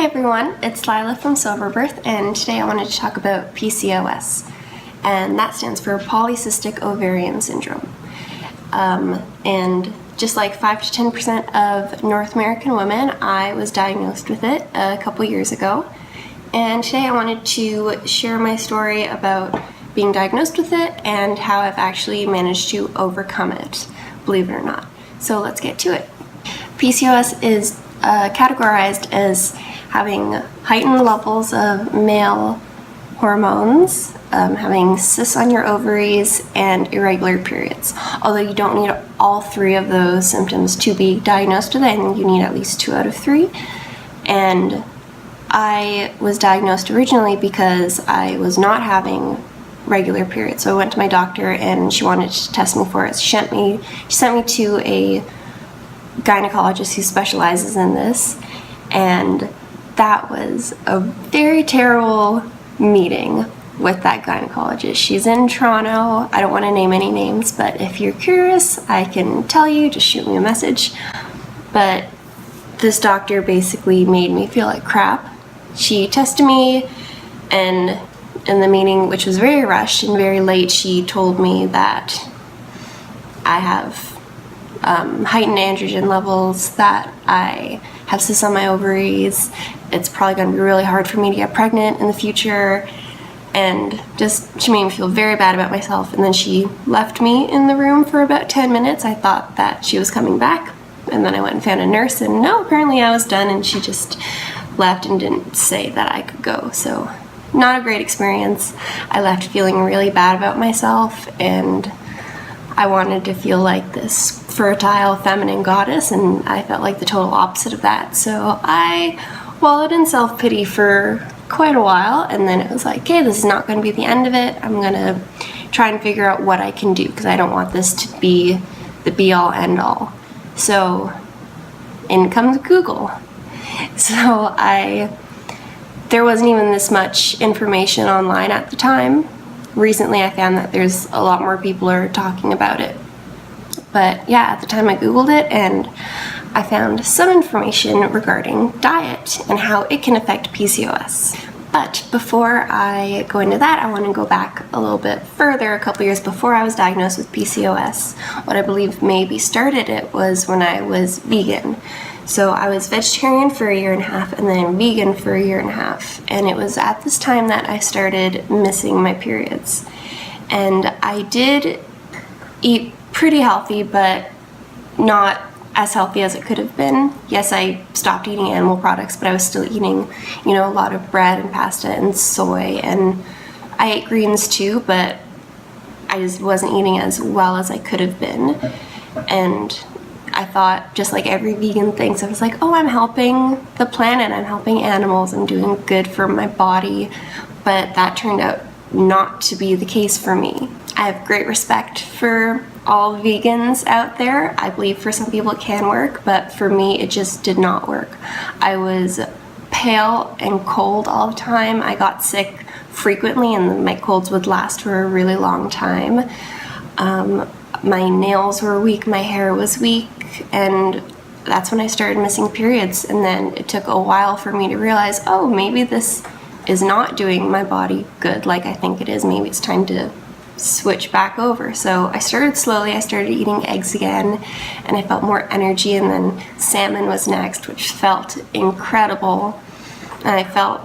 everyone, it's Lila from Silverbirth, and today I wanted to talk about PCOS, and that stands for Polycystic Ovarian Syndrome. And just like 5 to 10% of North American women, I was diagnosed with it a couple years ago. And today I wanted to share my story about being diagnosed with it and how I've actually managed to overcome it, believe it or not. So let's get to it. PCOS is categorized as having heightened levels of male hormones, having cysts on your ovaries, and irregular periods. Although you don't need all three of those symptoms to be diagnosed with it, I think you need at least 2 out of 3. And I was diagnosed originally because I was not having regular periods. So I went to my doctor and she wanted to test me for it. She sent me to a gynecologist who specializes in this, and that was a very terrible meeting with that gynecologist. She's in Toronto. I don't want to name any names, but if you're curious, I can tell you, just shoot me a message. But this doctor basically made me feel like crap. She tested me, and in the meeting, which was very rushed and very late, she told me that I have heightened androgen levels, that I have cysts on my ovaries, it's probably going to be really hard for me to get pregnant in the future, and just she made me feel very bad about myself. And then she left me in the room for about 10 minutes. I thought that she was coming back, and then I went and found a nurse, and no, apparently I was done, and she just left and didn't say that I could go. So not a great experience. I left feeling really bad about myself, and I wanted to feel like this fertile feminine goddess, and I felt like the total opposite of that. So I wallowed in self-pity for quite a while, and then it was like, okay, this is not going to be the end of it. I'm going to try and figure out what I can do, because I don't want this to be the be-all, end-all. So in comes Google. So there wasn't even this much information online at the time. Recently I found that there's a lot more people are talking about it. But yeah, at the time I Googled it, and I found some information regarding diet and how it can affect PCOS. But before I go into that, I want to go back a little bit further, a couple years before I was diagnosed with PCOS. What I believe maybe started it was when I was vegan. So I was vegetarian for 1.5 years and then vegan for 1.5 years. And it was at this time that I started missing my periods. And I did eat pretty healthy, but not as healthy as it could have been. Yes, I stopped eating animal products, but I was still eating, a lot of bread and pasta and soy, and I ate greens too, but I just wasn't eating as well as I could have been. And I thought, just like every vegan thinks, I was like, oh, I'm helping the planet, I'm helping animals, I'm doing good for my body. But that turned out not to be the case for me. I have great respect for all vegans out there. I believe for some people it can work, but for me it just did not work. I was pale and cold all the time. I got sick frequently, and my colds would last for a really long time. My nails were weak, my hair was weak, and that's when I started missing periods. And then it took a while for me to realize, oh, maybe this is not doing my body good like I think it is. Maybe it's time to switch back over. So I started slowly. I started eating eggs again, and I felt more energy, and then salmon was next, which felt incredible. And I felt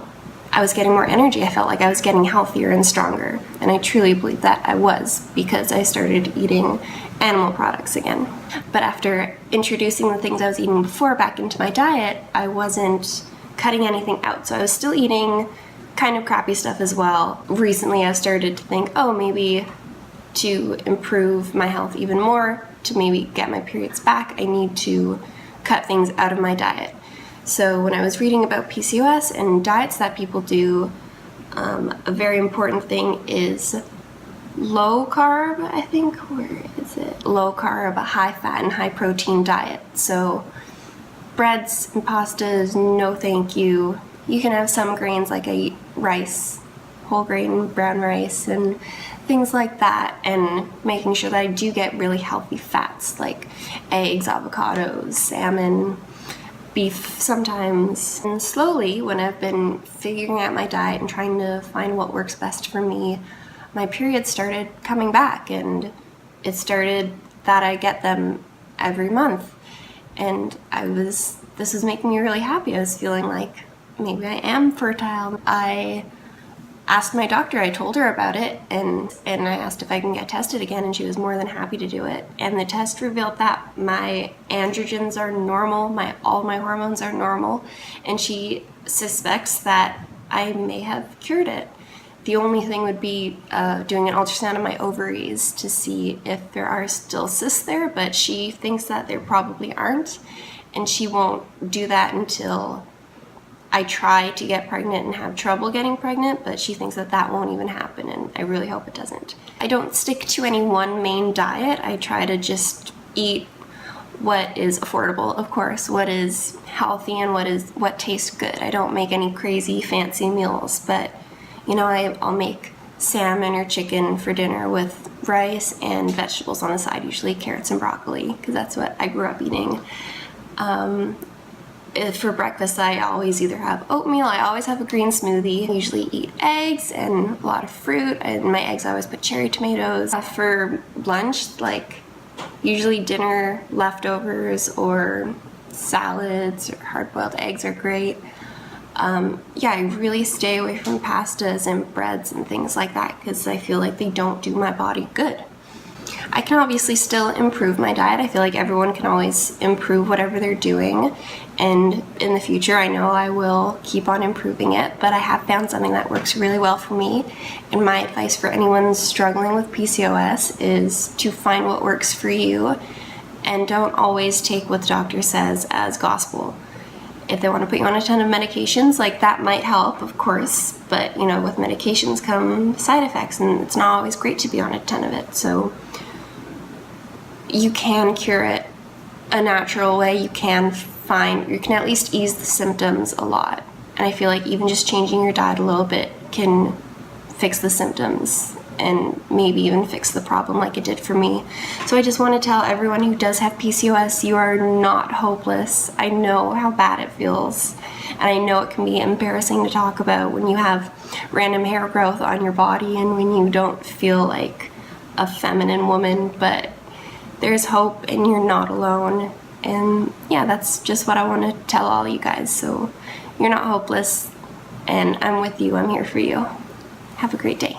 I was getting more energy. I felt like I was getting healthier and stronger. And I truly believe that I was, because I started eating animal products again. But after introducing the things I was eating before back into my diet, I wasn't cutting anything out. So I was still eating kind of crappy stuff as well. Recently I started to think, oh, maybe to improve my health even more, to maybe get my periods back, I need to cut things out of my diet. So when I was reading about PCOS and diets that people do, a very important thing is low carb, I think. Where is it? Low carb, a high fat and high protein diet. So breads and pastas, no thank you. You can have some grains, like I eat rice, whole grain brown rice and things like that, and making sure that I do get really healthy fats like eggs, avocados, salmon, beef sometimes. And slowly, when I've been figuring out my diet and trying to find what works best for me, my periods started coming back, and it started that I get them every month. And this was making me really happy. I was feeling like maybe I am fertile. I asked my doctor, I told her about it, and I asked if I can get tested again, and she was more than happy to do it. And the test revealed that my androgens are normal, all my hormones are normal, and she suspects that I may have cured it. The only thing would be doing an ultrasound of my ovaries to see if there are still cysts there, but she thinks that there probably aren't, and she won't do that until I try to get pregnant and have trouble getting pregnant, but she thinks that that won't even happen, and I really hope it doesn't. I don't stick to any one main diet. I try to just eat what is affordable, of course, what is healthy, and what tastes good. I don't make any crazy fancy meals, but you know, I'll make salmon or chicken for dinner with rice and vegetables on the side, usually carrots and broccoli, because that's what I grew up eating. For breakfast, I always either have oatmeal, I always have a green smoothie. I usually eat eggs and a lot of fruit, and my eggs I always put cherry tomatoes. For lunch, like usually dinner leftovers or salads or hard-boiled eggs are great. Yeah, I really stay away from pastas and breads and things like that because I feel like they don't do my body good. I can obviously still improve my diet. I feel like everyone can always improve whatever they're doing, and in the future I know I will keep on improving it, but I have found something that works really well for me, and my advice for anyone struggling with PCOS is to find what works for you and don't always take what the doctor says as gospel. If they want to put you on a ton of medications, like that might help, of course, but you know, with medications come side effects, and it's not always great to be on a ton of it. So you can cure it a natural way. You can at least ease the symptoms a lot. And I feel like even just changing your diet a little bit can fix the symptoms and maybe even fix the problem like it did for me. So I just want to tell everyone who does have PCOS, you are not hopeless. I know how bad it feels, and I know it can be embarrassing to talk about when you have random hair growth on your body and when you don't feel like a feminine woman, but there's hope and you're not alone. And yeah, that's just what I want to tell all you guys. So you're not hopeless, and I'm with you. I'm here for you. Have a great day.